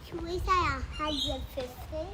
Should we say 150?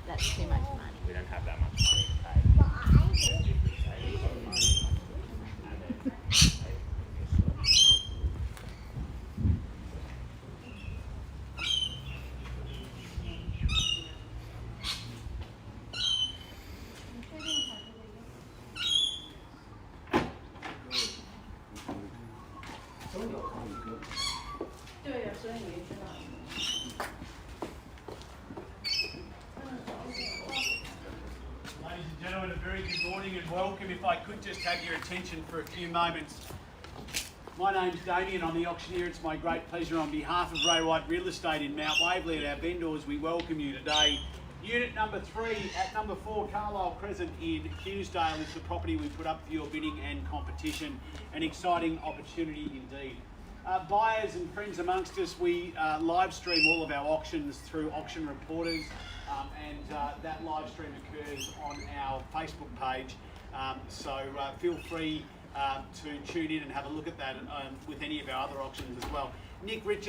That's too much money. We don't have that much money to pay. If we say we've got money, and then pay Ladies and gentlemen, a very good morning and welcome. If I could just have your attention for a few moments. My name's Damien, I'm the auctioneer. It's my great pleasure on behalf of Ray White Real Estate in Mount Waverley at our vendors, we welcome you today. Unit number 3 at number 4 Carlisle Crescent in Hughesdale is the property we put up for your bidding and competition. An exciting opportunity indeed. Buyers and friends amongst us, we live stream all of our auctions through Auction Reporters, and that live stream occurs on our Facebook page. So feel free to tune in and have a look at that with any of our other auctions as well. Nicholas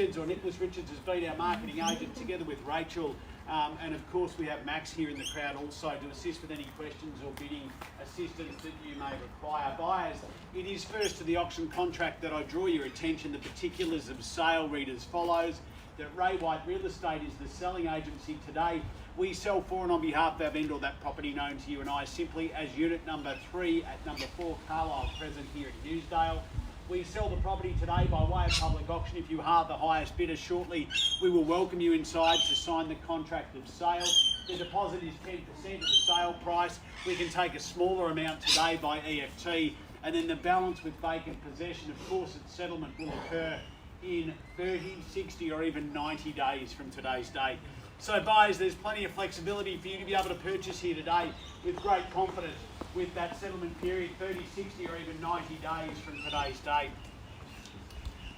Richards has been our marketing agent together with Rachel, and of course we have Max here in the crowd also to assist with any questions or bidding assistance that you may require. Buyers, it is first to the auction contract that I draw your attention. The particulars of sale read as follows: that Ray White Real Estate is the selling agency today. We sell for and on behalf of our vendor that property known to you and I simply as unit number 3 at number 4 Carlisle Crescent here at Hughesdale. We sell the property today by way of public auction. If you are the highest bidder shortly, we will welcome you inside to sign the contract of sale. The deposit is 10% of the sale price. We can take a smaller amount today by EFT, and then the balance with vacant possession, of course, its settlement will occur in 30, 60 or even 90 days from today's date. So buyers, there's plenty of flexibility for you to be able to purchase here today with great confidence with that settlement period, 30, 60 or even 90 days from today's date.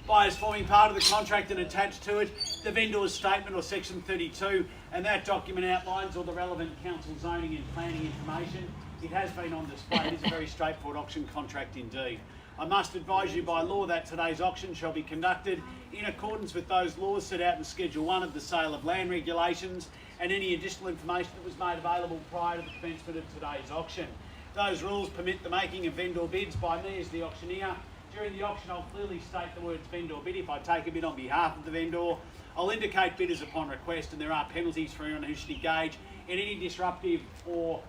Buyers forming part of the contract and attached to it, the vendor's statement or section 32, and that document outlines all the relevant council zoning and planning information. It has been on display. It is a very straightforward auction contract indeed. I must advise you by law that today's auction shall be conducted in accordance with those laws set out in Schedule 1 of the Sale of Land Regulations and any additional information that was made available prior to the commencement of today's auction. Those rules permit the making of vendor bids by me as the auctioneer. During the auction, I'll clearly state the words vendor bid if I take a bid on behalf of the vendor. I'll indicate bidders upon request, and there are penalties for anyone who should engage in any disruptive or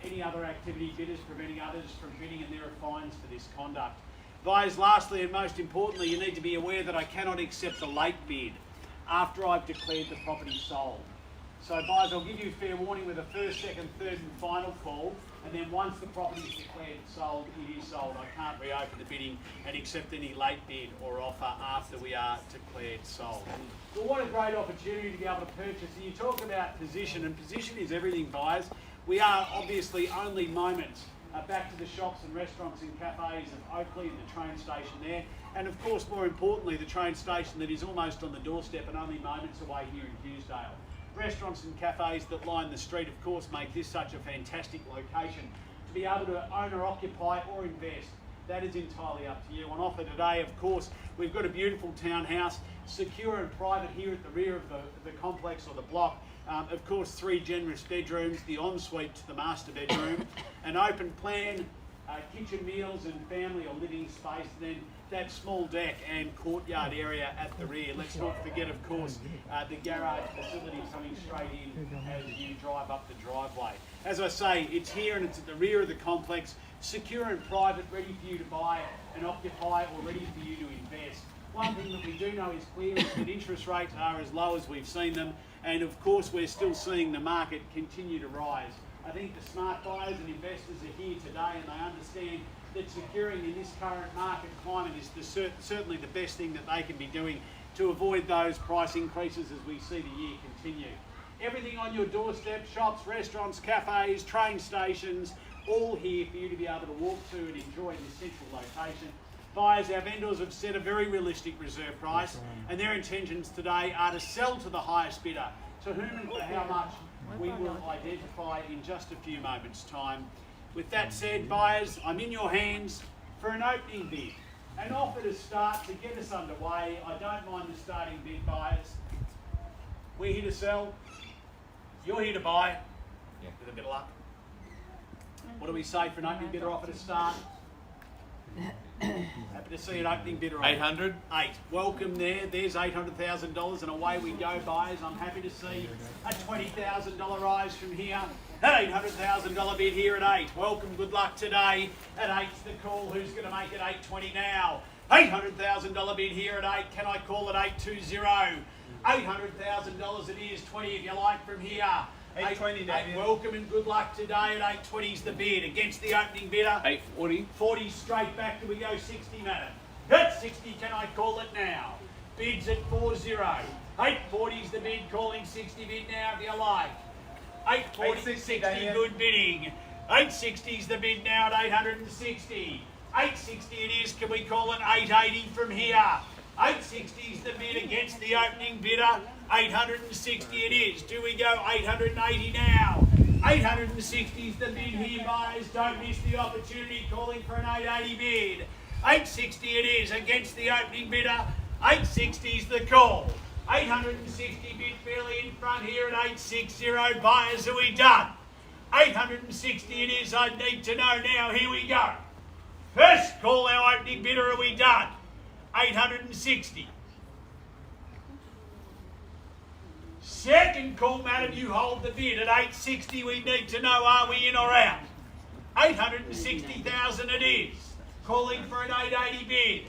any other activity bidders preventing others from bidding, and there are fines for this conduct. Buyers, lastly and most importantly, you need to be aware that I cannot accept a late bid after I've declared the property sold. So buyers, I'll give you fair warning with a first, second, third and final call, and then once the property is declared sold, it is sold. I can't reopen the bidding and accept any late bid or offer after we are declared sold. Well, what a great opportunity to be able to purchase. And you talk about position, and position is everything, buyers. We are obviously only moments back to the shops and restaurants and cafes of Oakley and the train station there. And of course, more importantly, the train station that is almost on the doorstep and only moments away here in Hughesdale. Restaurants and cafes that line the street, of course, make this such a fantastic location to be able to own or occupy or invest. That is entirely up to you. On offer today, of course, we've got a beautiful townhouse, secure and private here at the rear of the complex or the block. Of course, 3 generous bedrooms, the ensuite to the master bedroom, an open plan, kitchen, meals and family or living space, and then that small deck and courtyard area at the rear. Let's not forget, of course, the garage facility coming straight in as you drive up the driveway. As I say, it's here and it's at the rear of the complex, secure and private, ready for you to buy and occupy or ready for you to invest. One thing that we do know is clear is that interest rates are as low as we've seen them, and of course we're still seeing the market continue to rise. I think the smart buyers and investors are here today and they understand that securing in this current market climate is certainly the best thing that they can be doing to avoid those price increases as we see the year continue. Everything on your doorstep, shops, restaurants, cafes, train stations, all here for you to be able to walk to and enjoy in this central location. Buyers, our vendors have set a very realistic reserve price, and their intentions today are to sell to the highest bidder. To whom and for how much we will identify in just a few moments' time. With that said, buyers, I'm in your hands for an opening bid. An offer to start to get us underway. I don't mind the starting bid, buyers. We're here to sell. You're here to buy. Yeah. With a bit of luck. What do we say for an opening bidder offer to start? Happy to see an opening bidder. 800. 8. Welcome there. There's $800,000 and away we go, buyers. I'm happy to see a $20,000 rise from here. An $800,000 bid here at 8. Welcome, good luck today. At 8's the call. Who's going to make it 820 now? $800,000 bid here at 8. Can I call it 820? $800,000 it is. 20 if you like from here. 820, David. Welcome and good luck today at 820's the bid. Against the opening bidder. 840. 40 straight back. Do we go 60, madam? At 60, can I call it now? Bids at 40. 840's the bid. Calling 60 bid now if you like. 840, 60, good bidding. 860's the bid now at 860. 860 it is. Can we call it 880 from here? 860's the bid against the opening bidder. 860 it is. Do we go 880 now? 860's the bid here, buyers. Don't miss the opportunity. Calling for an 880 bid. 860 it is against the opening bidder. 860's the call. 860 bid fairly in front here at 860. Buyers, are we done? 860 it is. I need to know now. Here we go. First call, our opening bidder. Are we done? 860. Second call, madam, you hold the bid at 860. We need to know, are we in or out? 860,000 it is. Calling for an 880 bid.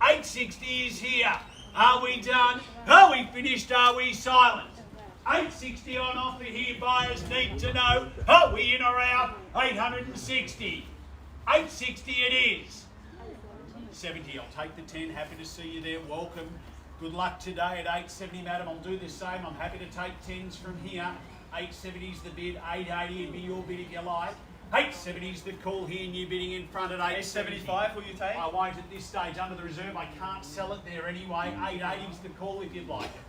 860 is here. Are we done? Are we finished? Are we silent? 860 on offer here. Buyers need to know, are we in or out? 860. 860 it is. 70, I'll take the 10. Happy to see you there. Welcome. Good luck today at 870, madam. I'll do the same. I'm happy to take 10s from here. 870's the bid. 880 would be your bid if you like. 870's the call here. New bidding in front at 875. Will you take? I won't at this stage. Under the reserve, I can't sell it there anyway. 880's the call if you'd like it.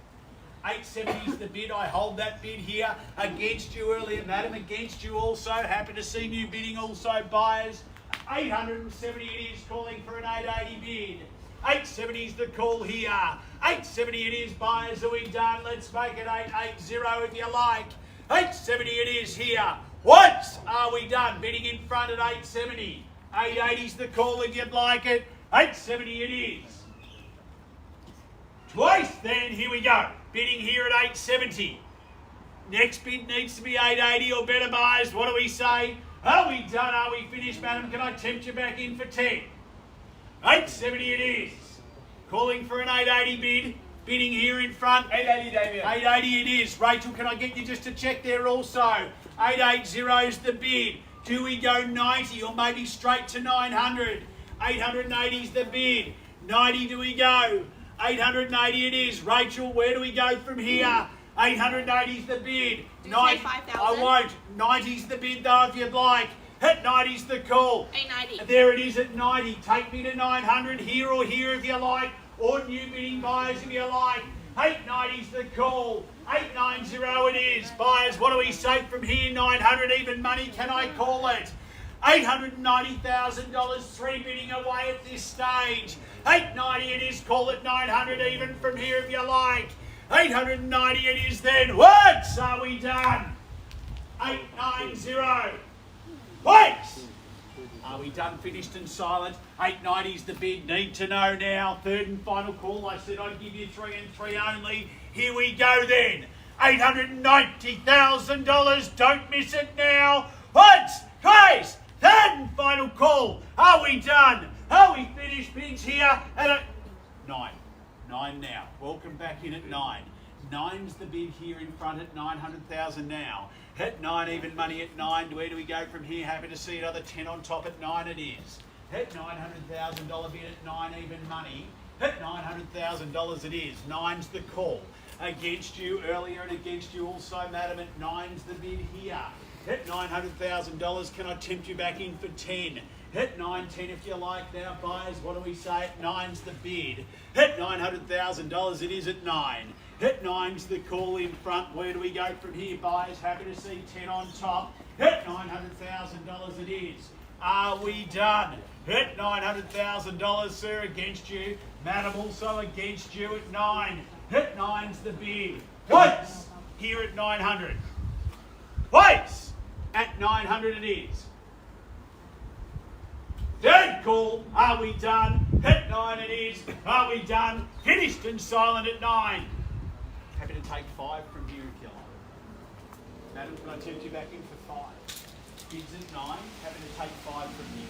870's the bid. I hold that bid here against you earlier, madam. Against you also. Happy to see new bidding also, buyers. 870 it is. Calling for an 880 bid. 870's the call here. 870 it is. Buyers, are we done? Let's make it 880 if you like. 870 it is here. Once are we done? Bidding in front at 870. 880's the call if you'd like it. 870 it is. Twice then, here we go. Bidding here at 870. Next bid needs to be 880 or better, buyers. What do we say? Are we done? Are we finished, madam? Can I tempt you back in for 10? 870 it is. Calling for an 880 bid. Bidding here in front. 880, David. 880 it is. Rachel, can I get you just to check there also? 880's the bid. Do we go 90 or maybe straight to 900? 880's the bid. 90 do we go? 880 it is. Rachel, where do we go from here? 880's the bid. Did you say 5,000? I won't. 90's the bid though if you'd like. At 90's the call. 890. There it is at 90. Take me to 900 here or here if you like. Or new bidding, buyers if you like. 890's the call. 890 it is. Buyers, what do we say from here? 900 even money. Can I call it? $890,000, 3 bidding away at this stage. 890 it is, call it 900 even from here if you like. 890 it is then. What? Are we done? 890. Wait! Are we done, finished and silent? 890's the bid. Need to know now. Third and final call. I said I'd give you 3 and 3 only. Here we go then. $890,000. Don't miss it now. Once, twice. Third and final call. Are we done? Are we finished, bids here? At 9. 9 now. Welcome back in at 9. 9's the bid here in front at 900,000 now. Hit 9 even money at 9. Where do we go from here? Happy to see another 10 on top at 9 it is. Hit $900,000 bid at 9 even money. Hit $900,000 it is. 9's the call. Against you earlier and against you also, madam, at 9's the bid here. Hit $900,000. Can I tempt you back in for 10? Hit 910 if you like now, buyers. What do we say? At 9's the bid. Hit $900,000 it is at 9. Hit 9's the call in front. Where do we go from here, buyers? Happy to see 10 on top. Hit $900,000 it is. Are we done? Hit $900,000, sir, against you. Madam, also against you at 9. Hit 9's the bid. Once here at 900. Twice at 900 it is. Third call. Are we done? Hit 9 it is. Are we done? Finished and silent at 9. Happy to take 5 from here if you like. Madam, can I tempt you back in for 5? Bids at 9. Happy to take 5 from here.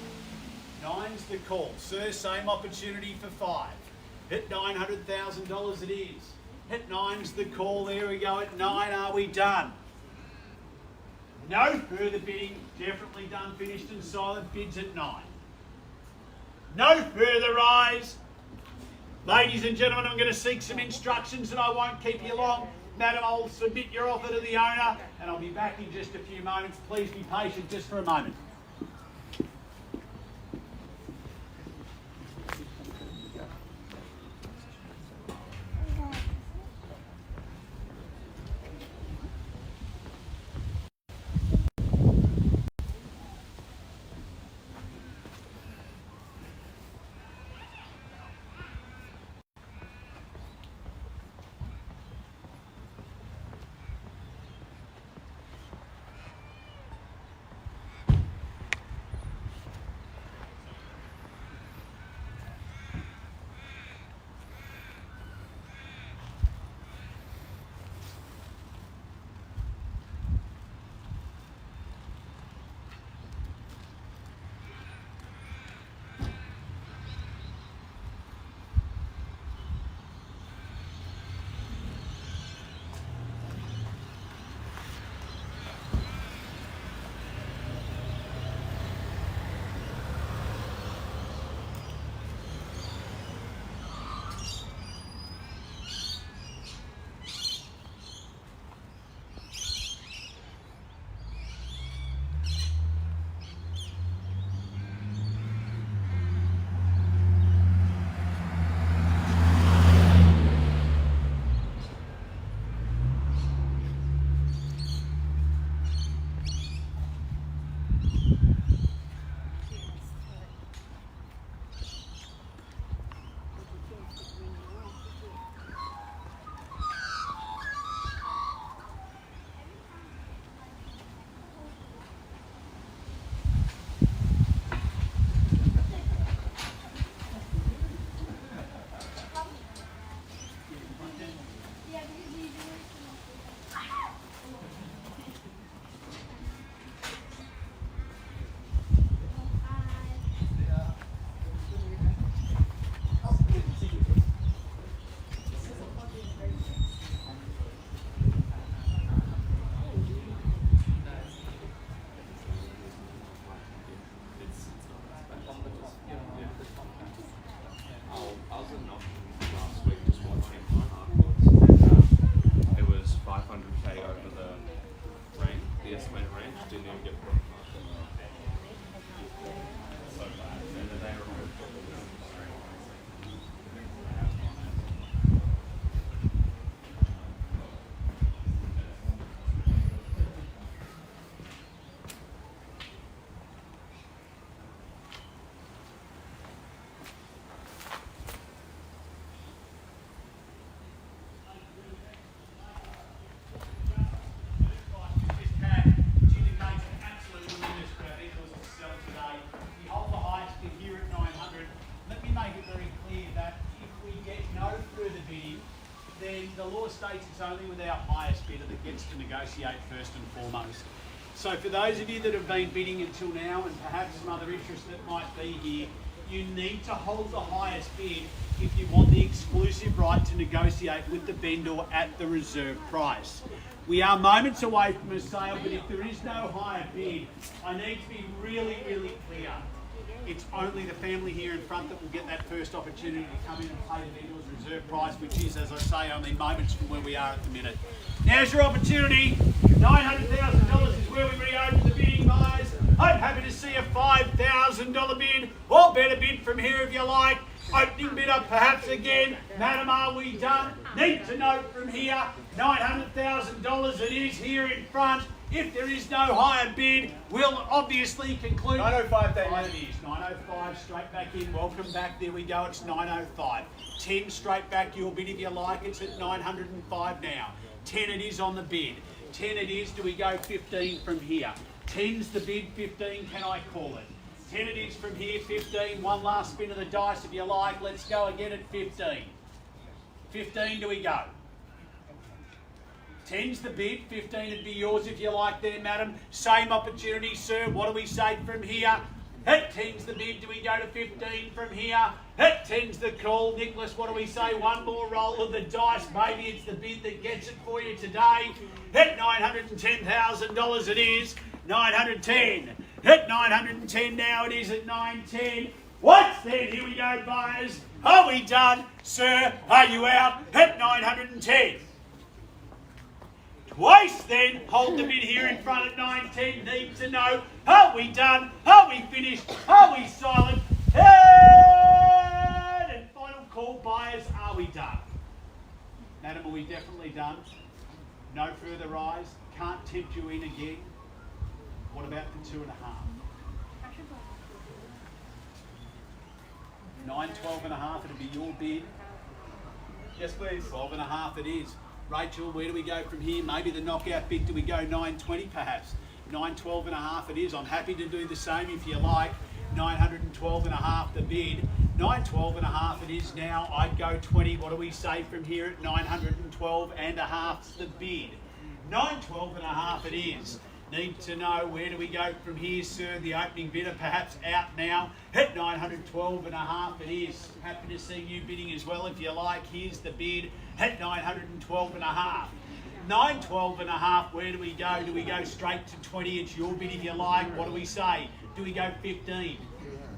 9's the call. Sir, same opportunity for 5. Hit $900,000 it is. Hit 9's the call. There we go. At 9, are we done? No further bidding. Definitely done, finished and silent. Bids at 9. No further rise. Ladies and gentlemen, I'm going to seek some instructions and I won't keep you long. Madam, I'll submit your offer to the owner and I'll be back in just a few moments. Please be patient just for a moment. estates, it's only with our highest bidder that gets to negotiate first and foremost. So for those of you that have been bidding until now, and perhaps some other interest that might be here, you need to hold the highest bid if you want the exclusive right to negotiate with the vendor at the reserve price. We are moments away from a sale, but if there is no higher bid, I need to be really, really clear. It's only the family here in front that will get that first opportunity to come in and pay the vendor's reserve price, which is, as I say, only moments from where we are at the minute. Now's your opportunity. $900,000 is where we reopen the bidding, buyers. I'm happy to see a $5,000 bid, or better bid from here if you like. Opening bidder, perhaps again. Madam, are we done? Need to note from here, $900,000 it is here in front. If there is no higher bid, we'll obviously conclude. 905, Dave. It is 905, straight back in. Welcome back. There we go. It's 905. 10 straight back. Your bid if you like. It's at 905 now. 10 it is on the bid. 10 it is. Do we go 15 from here? 10's the bid. 15. Can I call it? 10 it is from here. 15. One last spin of the dice if you like. Let's go again at 15. 15. Do we go? 10's the bid, 15 would be yours if you like there, madam. Same opportunity, sir. What do we say from here? Hit 10's the bid. Do we go to 15 from here? Hit 10's the call. Nicholas, what do we say? One more roll of the dice. Maybe it's the bid that gets it for you today. Hit $910,000 it is. 910. Hit 910 now it is at 910. What's then? Here we go, buyers. Are we done? Sir, are you out? Hit 910. Twice then, hold the bid here in front at 910, need to know, are we done? Are we finished? Are we silent? And final call, buyers, are we done? Madam, are we definitely done? No further rise? Can't tempt you in again? What about the 2.5? 912.5, it'll be your bid. Yes, please. 12.5 it is. Rachel, where do we go from here? Maybe the knockout bid, do we go 920 perhaps? 912.5 it is. I'm happy to do the same if you like. 912.5 the bid. 912.5 it is now. I'd go 20. What do we say from here at 912.5 the bid? 912.5 it is. Need to know, where do we go from here, sir? The opening bidder perhaps out now. Hit 912.5 it is. Happy to see you bidding as well if you like. Here's the bid. Hit 912.5. 912.5, where do we go? Do we go straight to 20? It's your bid if you like. What do we say? Do we go 15?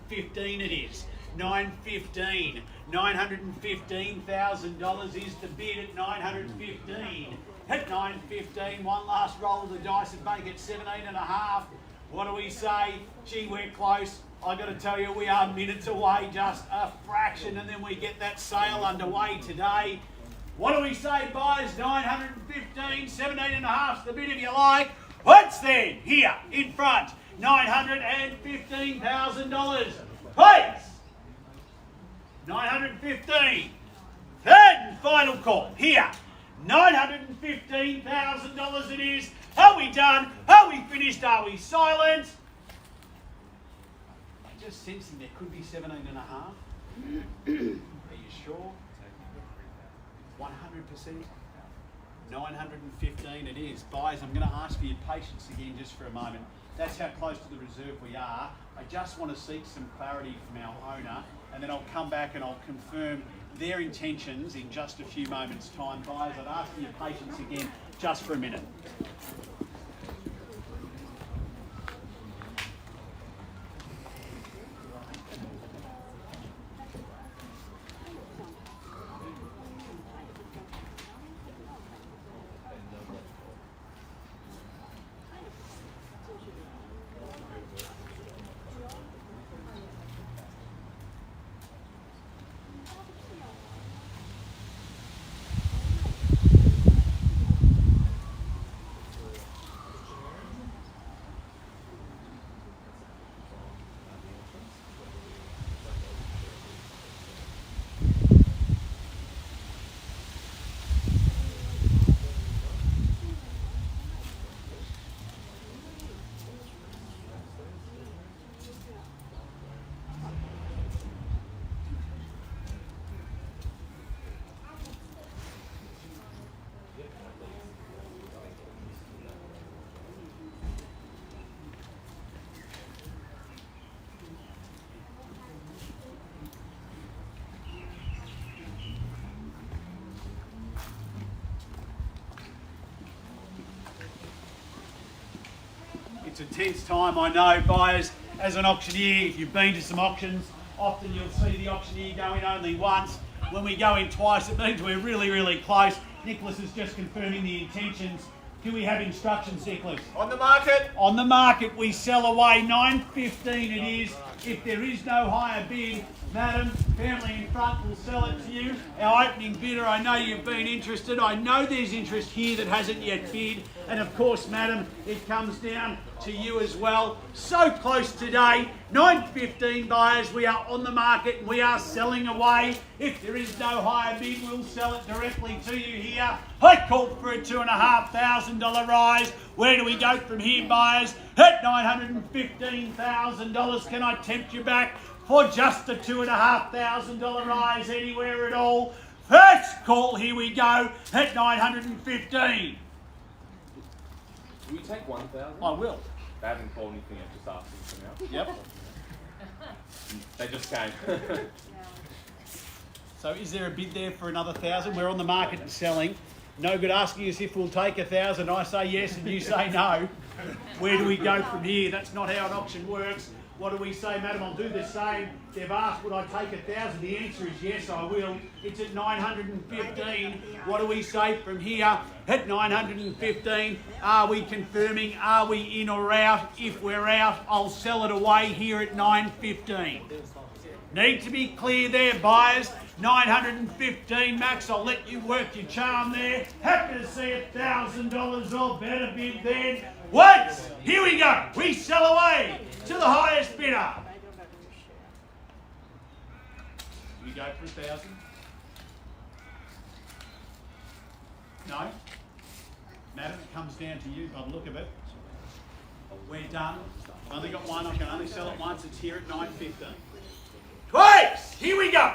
15 it is. 915. $915,000 is the bid at 915. Hit 915. One last roll of the dice and make it 17.5. What do we say? Gee, we're close. I got to tell you, we are minutes away, just a fraction, and then we get that sale underway today. What do we say, buyers? 915, 17.5's the bid if you like. What's then? Here, in front, $915,000. Please! 915. Third and final call. Here, $915,000 it is. Are we done? Are we finished? Are we silent? I'm just sensing there could be 17.5. Are you sure? 100%. 915 it is. Buyers, I'm going to ask for your patience again just for a moment. That's how close to the reserve we are. I just want to seek some clarity from our owner, and then I'll come back and I'll confirm their intentions in just a few moments' time. Buyers, I'd ask for your patience again just for a minute. It's a tense time, I know, buyers. As an auctioneer, if you've been to some auctions, often you'll see the auctioneer go in only once. When we go in twice, it means we're really, really close. Nicholas is just confirming the intentions. Do we have instructions, Nicholas? On the market. On the market, we sell away. 9.15 it is. If there is no higher bid, madam, family in front will sell it to you. Our opening bidder, I know you've been interested. I know there's interest here that hasn't yet bid. And of course, madam, it comes down to you as well. So close today. 9.15 buyers, we are on the market and we are selling away. If there is no higher bid, we'll sell it directly to you here. I called for a $2,500 rise. Where do we go from here, buyers? At $915,000, can I tempt you back for just a $2,500 rise anywhere at all? First call, here we go, at $915,000. Will you take 1,000? I will. They haven't called anything, I'm just asking for now. Yep. They just came. So is there a bid there for another 1,000? We're on the market and selling. No good asking us if we'll take 1,000. I say yes and you say no. Where do we go from here? That's not how an auction works. What do we say, madam? I'll do the same. They've asked, would I take 1,000? The answer is yes, I will. It's at 915. What do we say from here? At 915, are we confirming? Are we in or out? If we're out, I'll sell it away here at 915. Need to be clear there, buyers. 915 max. I'll let you work your charm there. Happy to see $1,000 or better bid then. Wait! Here we go. We sell away to the highest bidder. We go for 1,000. No. Madam, it comes down to you by the look of it. We're done. I've only got one. I can only sell it once. It's here at 915. Twice! Here we go.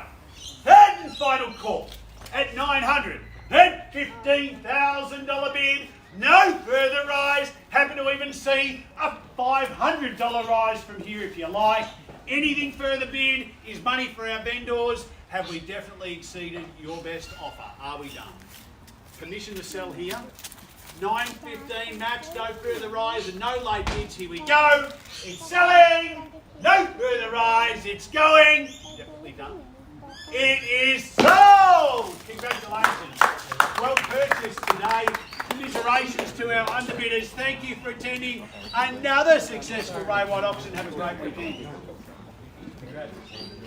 Third and final call at $915,000 bid. No further rise. Happy to even see a $500 rise from here if you like. Anything further bid is money for our vendors. Have we definitely exceeded your best offer? Are we done? Permission to sell here. 915 max, no further rise and no late bids. Here we go. It's selling. No further rise. It's going. Definitely done. It is sold! Congratulations. Well purchased today. Commiserations to our underbidders. Thank you for attending another successful Ray White auction. Have a great weekend. Congratulations.